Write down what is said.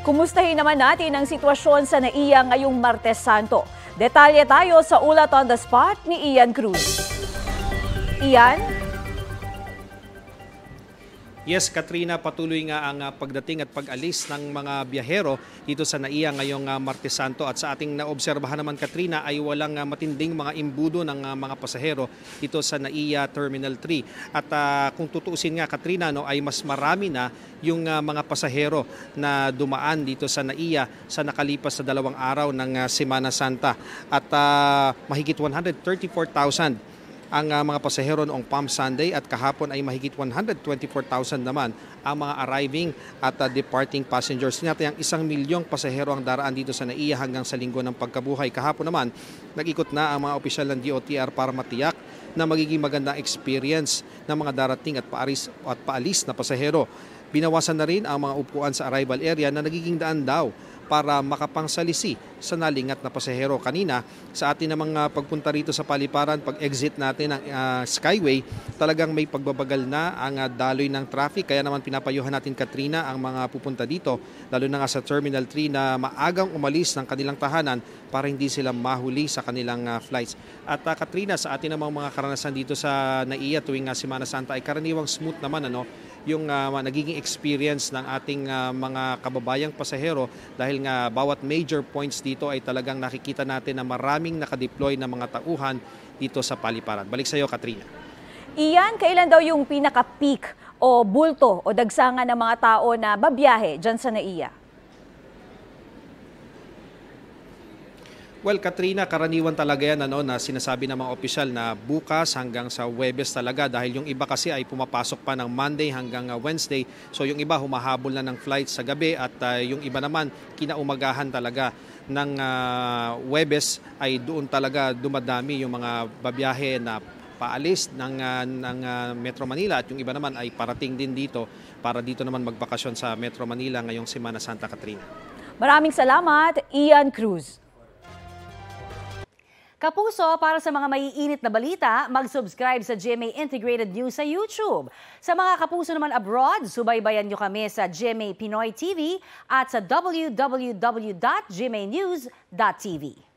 Kumustahin naman natin ang sitwasyon sa NAIA ngayong Martes Santo. Detalye tayo sa ulat on the spot ni Ian Cruz. Ian? Yes, Katrina, patuloy nga ang pagdating at pag-alis ng mga biyahero dito sa NAIA ngayong Martes Santo. At sa ating naobserbahan naman, Katrina, ay walang matinding mga imbudo ng mga pasahero dito sa NAIA Terminal 3. At kung tutuusin nga, Katrina, ay mas marami na yung mga pasahero na dumaan dito sa NAIA sa nakalipas sa 2 araw ng Semana Santa. At mahigit 134,000 ang mga pasahero noong Palm Sunday at kahapon ay mahigit 124,000 naman ang mga arriving at departing passengers. Tinatayang 1 milyong pasahero ang daraan dito sa NAIA hanggang sa linggo ng pagkabuhay. Kahapon naman, nag-ikot na ang mga opisyal ng DOTR para matiyak na magiging magandang experience ng mga darating at paalis na pasahero. Binawasan na rin ang mga upuan sa arrival area na nagiging daan daw para makapangsalisi sa nalingat na pasahero. Kanina, sa atin namang pagpunta rito sa Paliparan, pag-exit natin ng Skyway, talagang may pagbabagal na ang daloy ng traffic. Kaya naman pinapayuhan natin, Katrina, ang mga pupunta dito, lalo na nga sa Terminal 3 na maagang umalis ng kanilang tahanan para hindi sila mahuli sa kanilang flights. At Katrina, sa atin namang mga karanasan dito sa NAIA tuwing Semana Santa ay karaniwang smooth naman yung nagiging experience ng ating mga kababayang pasahero dahil nga bawat major points dito ay talagang nakikita natin na maraming nakadeploy na mga tauhan dito sa Paliparan. Balik sa iyo, Katrina. Iyan, kailan daw yung pinaka-peak o bulto o dagsangan ng mga tao na babiyahe dyan sa NAIA? Well, Katrina, karaniwan talaga yan na sinasabi ng mga opisyal na bukas hanggang sa Huwebes talaga dahil yung iba kasi ay pumapasok pa ng Monday hanggang Wednesday. So yung iba humahabol na ng flight sa gabi at yung iba naman kinaumagahan talaga ng Huwebes ay doon talaga dumadami yung mga babiyahe na paalis ng Metro Manila at yung iba naman ay parating din dito para dito naman magbakasyon sa Metro Manila ngayong Semana Santa, Katrina. Maraming salamat, Ian Cruz. Kapuso, para sa mga maiinit na balita, mag-subscribe sa GMA Integrated News sa YouTube. Sa mga kapuso naman abroad, subaybayan nyo kami sa GMA Pinoy TV at sa www.gmanews.tv.